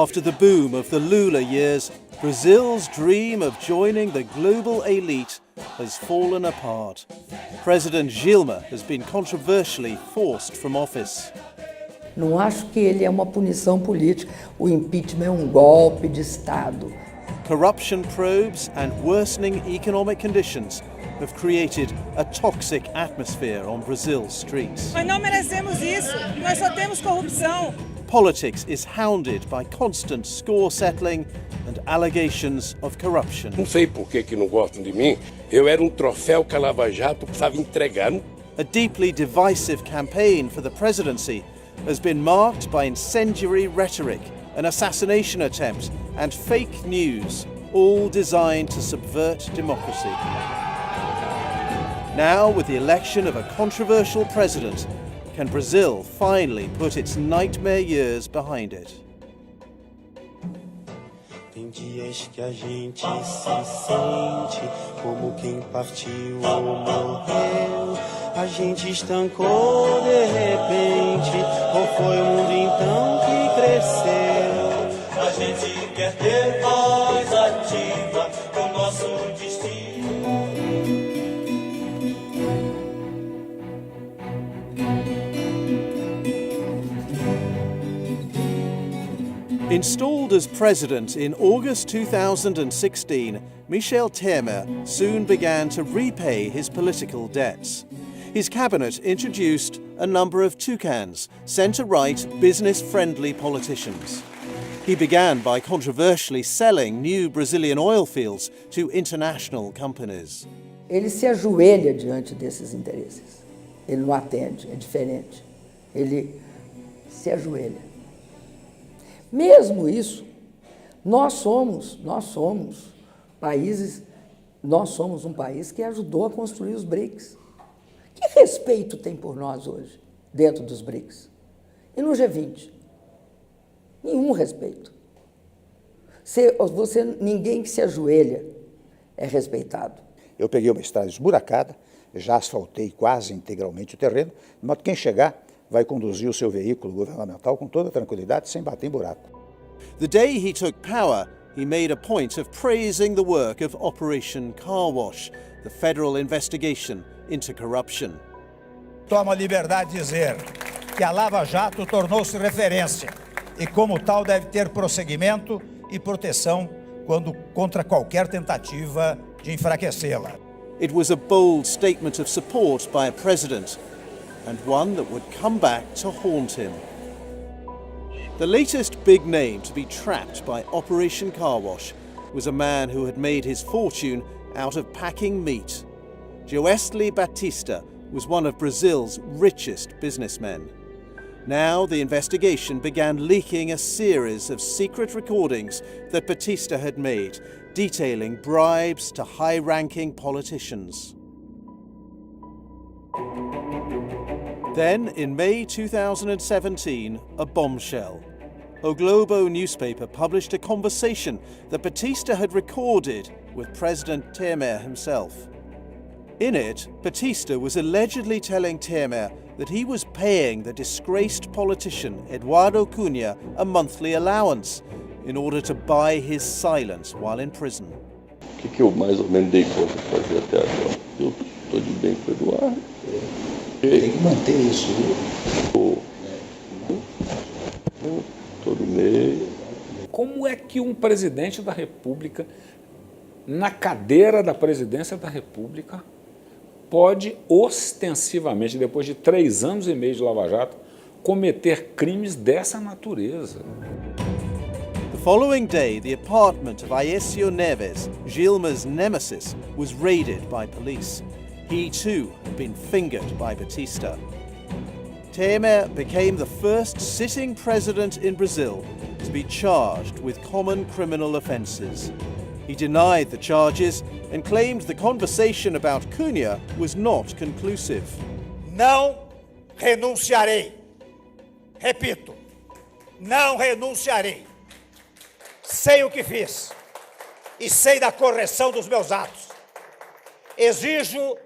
After the boom of the Lula years, Brazil's dream of joining the global elite has fallen apart. President Dilma has been controversially forced from office. Não acho que ele é uma punição política. O impeachment é um golpe de Estado. Corruption probes and worsening economic conditions have created a toxic atmosphere on Brazil's streets. Nós não merecemos isso. Nós só temos corrupção. Politics is hounded by constant score settling and allegations of corruption. Não sei por que não gostam de mim. Eu era troféu que a Lava Jato precisava entregar. A deeply divisive campaign for the presidency has been marked by incendiary rhetoric, an assassination attempt, and fake news, all designed to subvert democracy. Now, with the election of a controversial president, can Brazil finally put its nightmare years behind it? Tem dias que a gente se sente como quem partiu ou morreu. A gente estancou de repente, ou foi o mundo então que cresceu? A gente quer ter voz ativa com nosso destino. Installed as president in August 2016, Michel Temer soon began to repay his political debts. His cabinet introduced a number of toucans, centre-right, business-friendly politicians. He began by controversially selling new Brazilian oil fields to international companies. Ele se ajoelha diante desses interesses. Ele não atende, é diferente. Ele se ajoelha. Mesmo isso, nós somos um país que ajudou a construir os BRICS. Que respeito tem por nós hoje, dentro dos BRICS? E no G20? Nenhum respeito. Ninguém que se ajoelha é respeitado. Eu peguei uma estrada esburacada, já asfaltei quase integralmente o terreno, de modo que quem chegar vai conduzir o seu veículo governamental com toda tranquilidade, sem bater em buraco. The day he took power, he made a point of praising the work of Operation Car Wash, the federal investigation into corruption. Tomo a liberdade de dizer que a Lava Jato tornou-se referência e, como tal, deve ter prosseguimento e proteção contra qualquer tentativa de enfraquecê-la. It was a bold statement of support by a president, and one that would come back to haunt him. The latest big name to be trapped by Operation Car Wash was a man who had made his fortune out of packing meat. Joesley Batista was one of Brazil's richest businessmen. Now the investigation began leaking a series of secret recordings that Batista had made, detailing bribes to high-ranking politicians. Then, in May 2017, a bombshell. O Globo newspaper published a conversation that Batista had recorded with President Temer himself. In it, Batista was allegedly telling Temer that he was paying the disgraced politician Eduardo Cunha a monthly allowance in order to buy his silence while in prison. O que eu mais ou menos dei conta de fazer até agora? Eu estou de bem com o Eduardo. Tem que manter isso. Todo mês. Como é que um presidente da República, na cadeira da presidência da República, pode ostensivamente, depois de 3 anos e meio de Lava Jato, cometer crimes dessa natureza? The following day, the apartment of Aécio Neves, Dilma's nemesis, was raided by police. He too had been fingered by Batista. Temer became the first sitting president in Brazil to be charged with common criminal offences. He denied the charges and claimed the conversation about Cunha was not conclusive. Não renunciarei. Repito, não renunciarei. Sei o que fiz e sei da correção dos meus atos. Exijo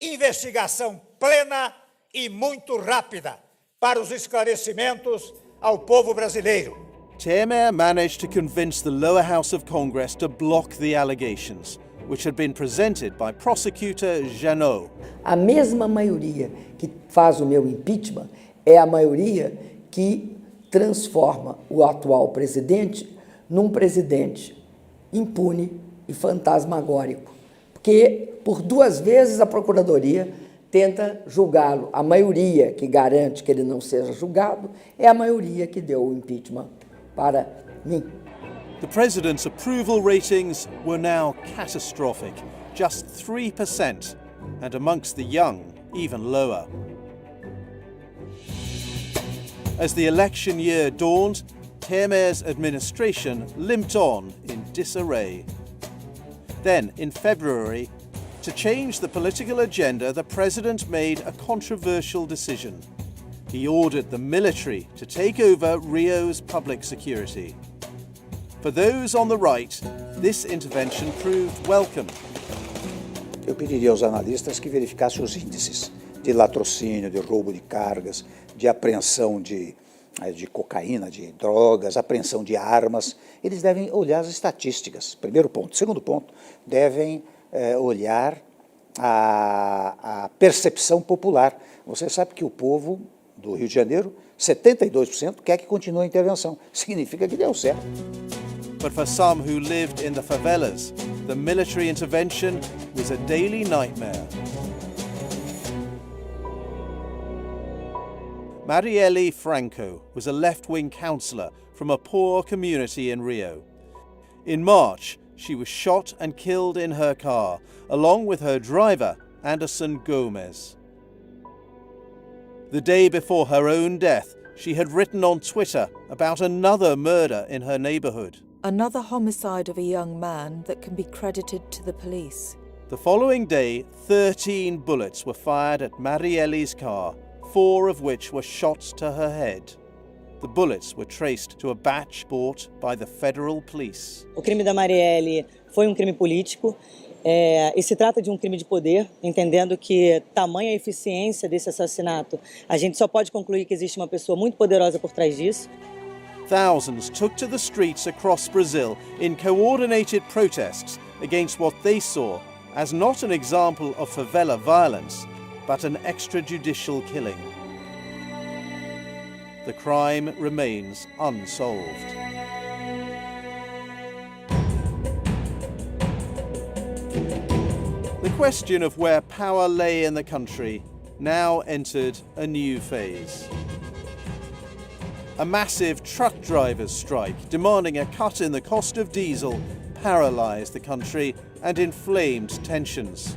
investigação plena e muito rápida para os esclarecimentos ao povo brasileiro. Temer managed to convince the lower house of Congress to block the allegations, which had been presented by prosecutor Jeannot. A mesma maioria que faz o meu impeachment é a maioria que transforma o atual presidente num presidente impune e fantasmagórico. Porque, por 2 vezes, a Procuradoria tenta julgá-lo. A maioria que garante que ele não seja julgado é a maioria que deu o impeachment para mim. The president's approval ratings were now catastrophic, just 3%, and amongst the young, even lower. As the election year dawned, Temer's administration limped on in disarray. Then, in February, to change the political agenda, the president made a controversial decision. He ordered the military to take over Rio's public security. For those on the right, this intervention proved welcome. Eu pediria aos analistas que verificassem os índices de latrocínio, de roubo de cargas, de apreensão de cocaína, de drogas, apreensão de armas. Eles devem olhar as estatísticas, primeiro ponto. Segundo ponto, devem olhar a percepção popular. Você sabe que o povo do Rio de Janeiro, 72% quer que continue a intervenção. Significa que deu certo. But for some who lived in the favelas, the military intervention was a daily nightmare. Marielle Franco was a left-wing councillor from a poor community in Rio. In March, she was shot and killed in her car, along with her driver, Anderson Gomez. The day before her own death, she had written on Twitter about another murder in her neighbourhood. Another homicide of a young man that can be credited to the police. The following day, 13 bullets were fired at Marielle's car, 4 of which were shot to her head. The bullets were traced to a batch bought by the federal police. O crime da Marielle foi crime político e se trata de crime de poder, entendendo que tamanha a eficiência desse assassinato, a gente só pode concluir que existe uma pessoa muito poderosa por trás disso. Thousands took to the streets across Brazil in coordinated protests against what they saw as not an example of favela violence, but an extrajudicial killing. The crime remains unsolved. The question of where power lay in the country now entered a new phase. A massive truck drivers' strike demanding a cut in the cost of diesel paralysed the country and inflamed tensions.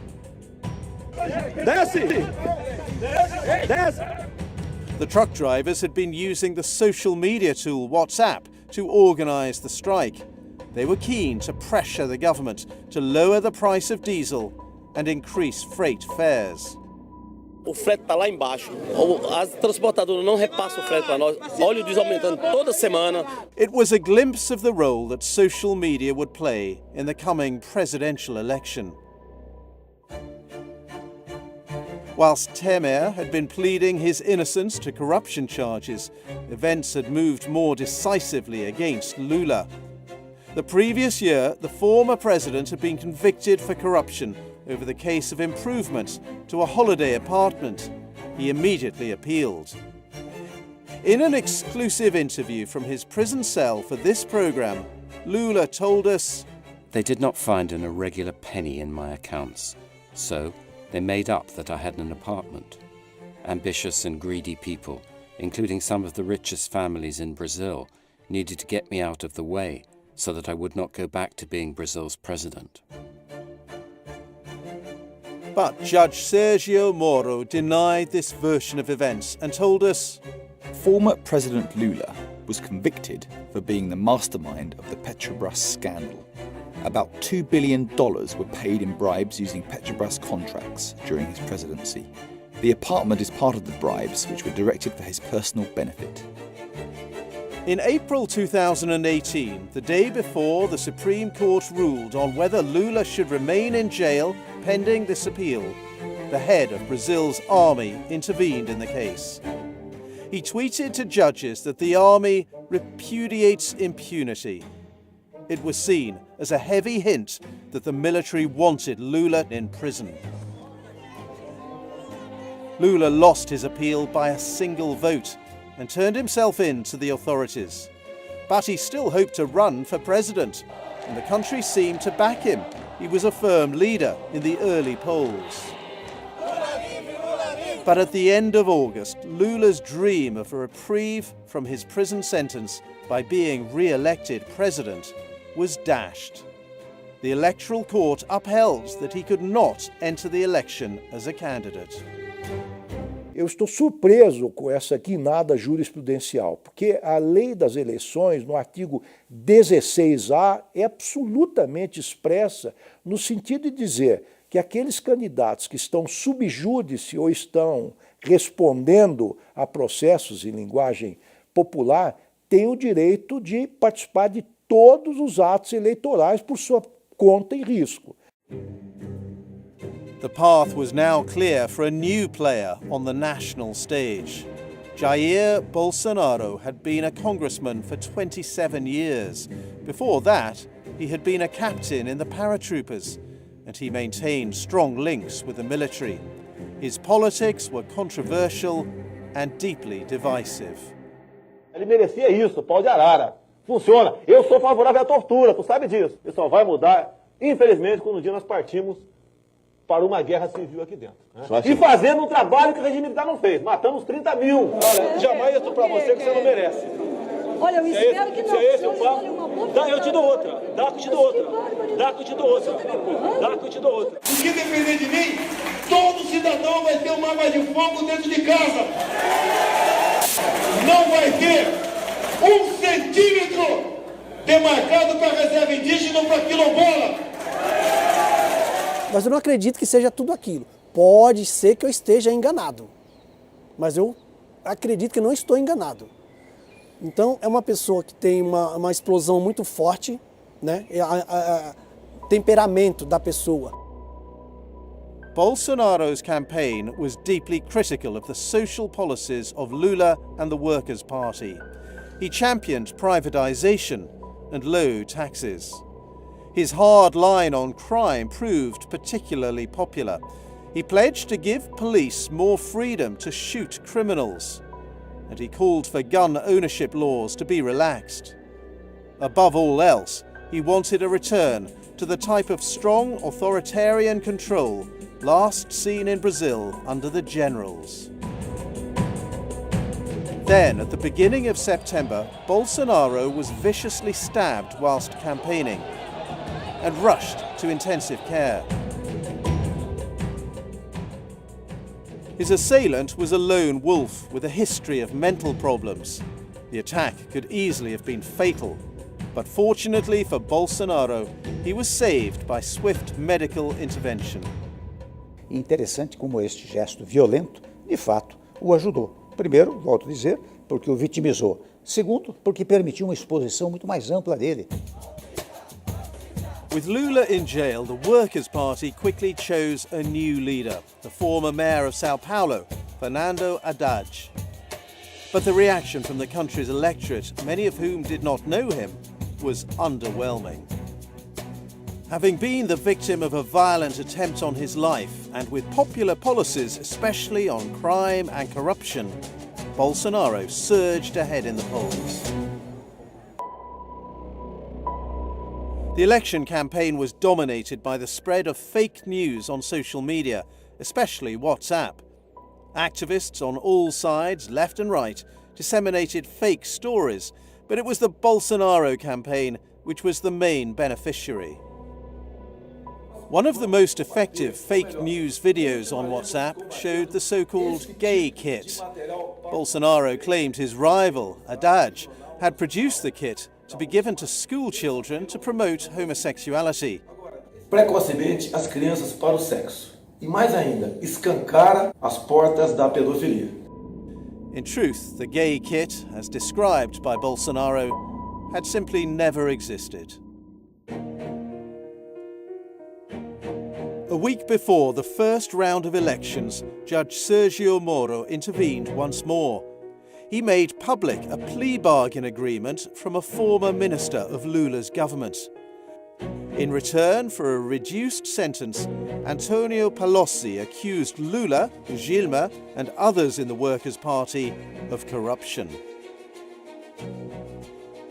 The truck drivers had been using the social media tool WhatsApp to organise the strike. They were keen to pressure the government to lower the price of diesel and increase freight fares. O frete está lá embaixo. As transportadoras não repassam o frete para nós. Óleo diesel aumentando toda semana. It was a glimpse of the role that social media would play in the coming presidential election. Whilst Temer had been pleading his innocence to corruption charges, events had moved more decisively against Lula. The previous year, the former president had been convicted for corruption over the case of improvements to a holiday apartment. He immediately appealed. In an exclusive interview from his prison cell for this programme, Lula told us, "They did not find an irregular penny in my accounts, so they made up that I had an apartment. Ambitious and greedy people, including some of the richest families in Brazil, needed to get me out of the way so that I would not go back to being Brazil's president." But Judge Sergio Moro denied this version of events and told us, "Former President Lula was convicted for being the mastermind of the Petrobras scandal. About $2 billion were paid in bribes using Petrobras contracts during his presidency. The apartment is part of the bribes, which were directed for his personal benefit." In April 2018, the day before the Supreme Court ruled on whether Lula should remain in jail pending this appeal, the head of Brazil's army intervened in the case. He tweeted to judges that the army repudiates impunity. It was seen as a heavy hint that the military wanted Lula in prison. Lula lost his appeal by a single vote and turned himself in to the authorities. But he still hoped to run for president, and the country seemed to back him. He was a firm leader in the early polls. But at the end of August, Lula's dream of a reprieve from his prison sentence by being re-elected president was dashed. The Electoral Court upheld that he could not enter the election as a candidate. Eu estou surpreso com essa guinada jurisprudencial, porque a lei das eleições, no artigo 16A, é absolutamente expressa no sentido de dizer que aqueles candidatos que estão sub júdice ou estão respondendo a processos em linguagem popular têm o direito de participar de todos os atos eleitorais por sua conta e risco. The path was now clear for a new player on the national stage. Jair Bolsonaro had been a congressman for 27 years. Before that, he had been a captain in the paratroopers, and he maintained strong links with the military. His politics were controversial and deeply divisive. Ele merecia isso, pau de arara. Funciona. Eu sou favorável à tortura, tu sabe disso. Isso só vai mudar, infelizmente, quando um dia nós partimos para uma guerra civil aqui dentro. Né? E fazendo um trabalho que o regime militar não fez. Matamos 30 mil. Olha, jamais isso para você que você não merece. Olha, eu espero que não. Se é esse o papo, eu te dou outra. Dá que eu te dou outra. Dá que eu te dou outra. Dá que eu te dou outra. O que depender de mim, todo cidadão vai ter uma arma de fogo dentro de casa. Não vai ter 1 centímetro demarcado para reserva indígena ou para quilombola. Mas eu não acredito que seja tudo aquilo. Pode ser que eu esteja enganado, mas eu acredito que não estou enganado. Então é uma pessoa que tem uma explosão muito forte, né? Temperamento da pessoa. Bolsonaro's campaign was deeply critical of the social policies of Lula and the Workers' Party. He championed privatization and low taxes. His hard line on crime proved particularly popular. He pledged to give police more freedom to shoot criminals, and he called for gun ownership laws to be relaxed. Above all else, he wanted a return to the type of strong authoritarian control last seen in Brazil under the generals. Then, at the beginning of September, Bolsonaro was viciously stabbed whilst campaigning and rushed to intensive care. His assailant was a lone wolf with a history of mental problems. The attack could easily have been fatal, but fortunately for Bolsonaro, he was saved by swift medical intervention. Interessante como este gesto violento, de fato, o ajudou. Primeiro, volto a dizer, porque o vitimizou. Segundo, porque permitiu uma exposição muito mais ampla dele. With Lula in jail, the Workers' Party quickly chose a new leader, the former mayor of Sao Paulo, Fernando Haddad. But the reaction from the country's electorate, many of whom did not know him, was underwhelming. Having been the victim of a violent attempt on his life, and with popular policies, especially on crime and corruption, Bolsonaro surged ahead in the polls. The election campaign was dominated by the spread of fake news on social media, especially WhatsApp. Activists on all sides, left and right, disseminated fake stories, but it was the Bolsonaro campaign which was the main beneficiary. One of the most effective fake news videos on WhatsApp showed the so-called gay kit. Bolsonaro claimed his rival, Haddad, had produced the kit to be given to school children to promote homosexuality. Precocemente as crianças para o sexo. E mais ainda, escancara as portas da pedofilia. In truth, the gay kit, as described by Bolsonaro, had simply never existed. A week before the first round of elections, Judge Sergio Moro intervened once more. he made public a plea bargain agreement from a former minister of Lula's government. In return for a reduced sentence, Antonio Palocci accused Lula, Gilma, and others in the Workers' Party of corruption.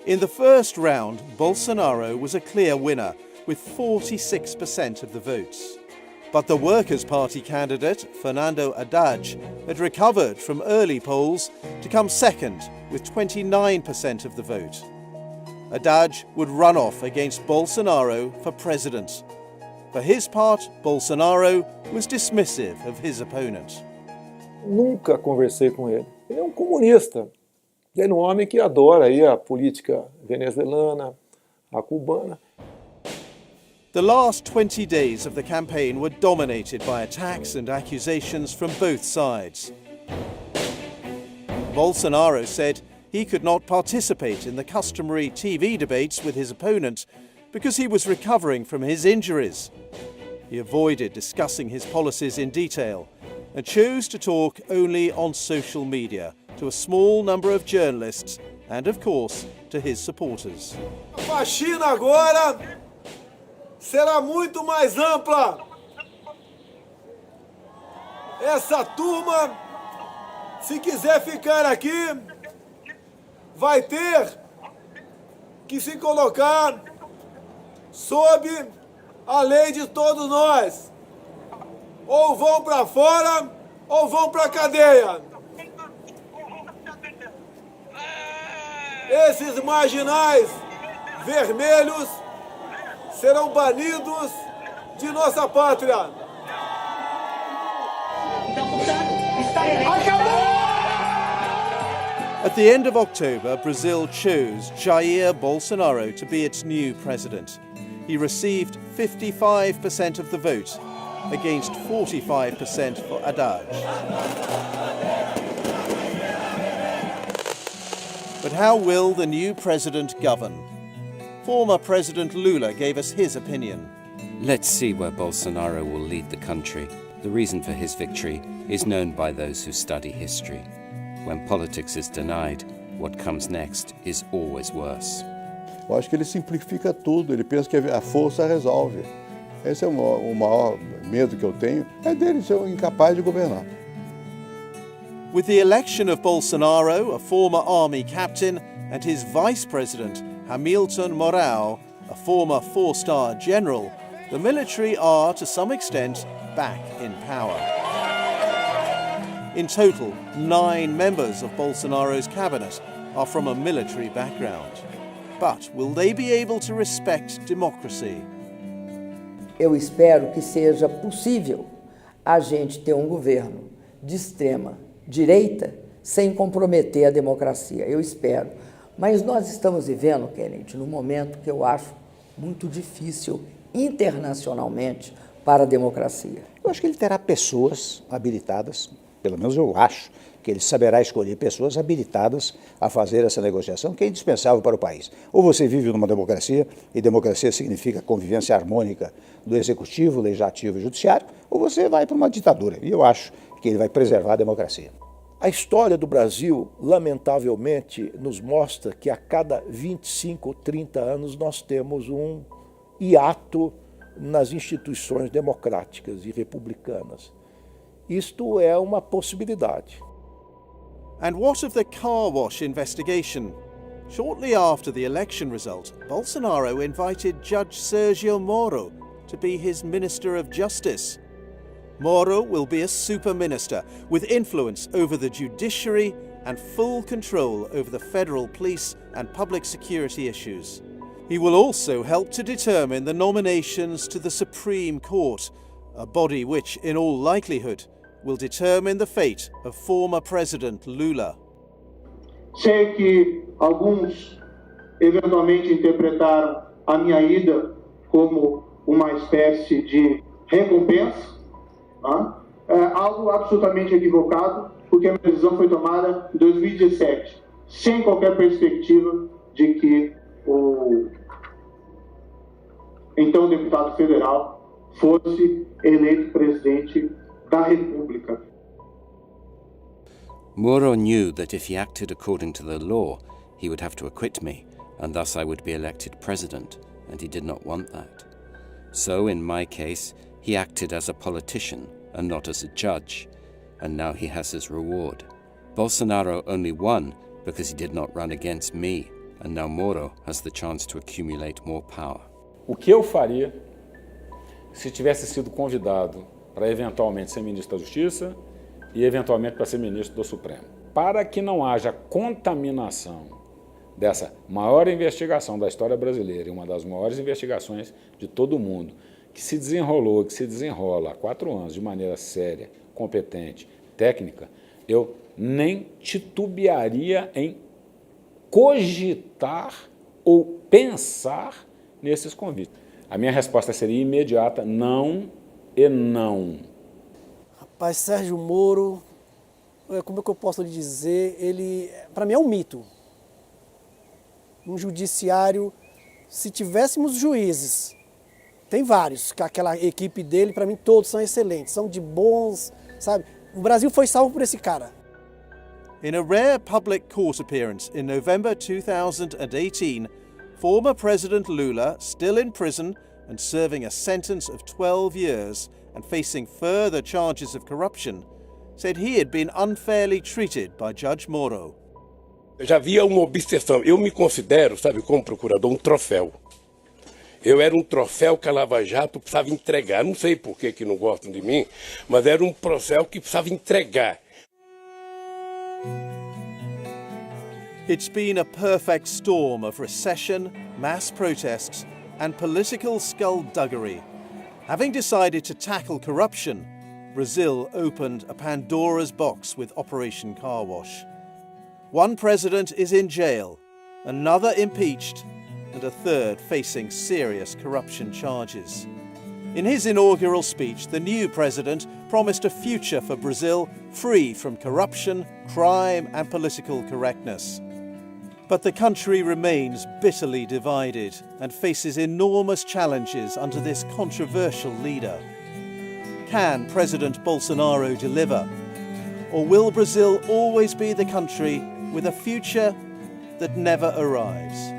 In the first round, Bolsonaro was a clear winner, with 46% of the votes. But the Workers' Party candidate, Fernando Haddad, had recovered from early polls to come second with 29% of the vote. Haddad would run off against Bolsonaro for president. For his part, Bolsonaro was dismissive of his opponent. Nunca conversei com ele. Ele é comunista. Ele é homem que adora aí a política venezuelana, a cubana. The last 20 days of the campaign were dominated by attacks and accusations from both sides. Bolsonaro said he could not participate in the customary TV debates with his opponent because he was recovering from his injuries. He avoided discussing his policies in detail and chose to talk only on social media to a small number of journalists and, of course, to his supporters. A faxina agora será muito mais ampla. Essa turma, se quiser ficar aqui, vai ter que se colocar sob a lei de todos nós. Ou vão para fora, ou vão para a cadeia. Esses marginais vermelhos serão banidos de nossa pátria. At the end of October, Brazil chose Jair Bolsonaro to be its new president. He received 55% of the vote, against 45% for Haddad. But how will the new president govern? Former President Lula gave us his opinion. Let's see where Bolsonaro will lead the country. The reason for his victory is known by those who study history. When politics is denied, what comes next is always worse. Eu acho que ele simplifica tudo, ele pensa que a força resolve. Esse é o maior medo que eu tenho, é dele ser incapaz de governar. With the election of Bolsonaro, a former army captain, and his vice president, Hamilton Mourão, a former four-star general, the military are, to some extent, back in power. In total, 9 members of Bolsonaro's cabinet are from a military background. But will they be able to respect democracy? Eu espero que seja possível a gente ter um governo de extrema direita sem comprometer a democracia. Eu espero. Mas nós estamos vivendo, Kennedy, num momento que eu acho muito difícil internacionalmente para a democracia. Eu acho que ele terá pessoas habilitadas, pelo menos eu acho, que ele saberá escolher pessoas habilitadas a fazer essa negociação, que é indispensável para o país. Ou você vive numa democracia, e democracia significa convivência harmônica do executivo, legislativo e judiciário, ou você vai para uma ditadura. E eu acho que ele vai preservar a democracia. A história do Brasil, lamentavelmente, nos mostra que a cada 25 ou 30 anos nós temos um hiato nas instituições democráticas e republicanas. Isto é uma possibilidade. And what of the car wash investigation? Shortly after the election result, Bolsonaro invited Judge Sergio Moro to be his Minister of Justice. Moro will be a super minister with influence over the judiciary and full control over the federal police and public security issues. He will also help to determine the nominations to the Supreme Court, a body which, in all likelihood, will determine the fate of former President Lula. Sei que alguns eventualmente interpretaram a minha ida como uma espécie de recompensa, algo absolutamente equivocado, porque a minha decisão foi tomada em 2017, sem qualquer perspectiva de que o então deputado federal fosse eleito presidente da República. Moro knew that if he acted according to the law, he would have to acquit me, and thus I would be elected president, and he did not want that. So, in my case, he acted as a politician and not as a judge, and now he has his reward. Bolsonaro only won because he did not run against me, and now Moro has the chance to accumulate more power. O que eu faria se tivesse sido convidado para eventualmente ser ministro da Justiça e eventualmente para ser ministro do Supremo? Para que não haja contaminação dessa maior investigação da história brasileira e uma das maiores investigações de todo o mundo, que se desenrolou, que se desenrola há 4 anos de maneira séria, competente, técnica, eu nem titubearia em cogitar ou pensar nesses convites. A minha resposta seria imediata, não e não. Rapaz, Sérgio Moro, como é que eu posso lhe dizer, ele, para mim, é um mito. Um judiciário, se tivéssemos juízes, tem vários, aquela equipe dele, para mim, todos são excelentes, são de bons, sabe? O Brasil foi salvo por esse cara. In a rare public court appearance in November 2018, former President Lula, still in prison and serving a sentence of 12 years and facing further charges of corruption, said he had been unfairly treated by Judge Moro. Eu já havia uma obsessão. Eu me considero, sabe, como procurador, um troféu. Eu era um troféu que a Lava Jato precisava entregar. Não sei por que não gostam de mim, mas era um troféu que precisava entregar. It's been a perfect storm of recession, mass protests, and political skullduggery. Having decided to tackle corruption, Brazil opened a Pandora's box with Operation Car Wash. One president is in jail, another impeached, and a third facing serious corruption charges. In his inaugural speech, the new president promised a future for Brazil free from corruption, crime, and political correctness. But the country remains bitterly divided and faces enormous challenges under this controversial leader. Can President Bolsonaro deliver? Or will Brazil always be the country with a future that never arrives?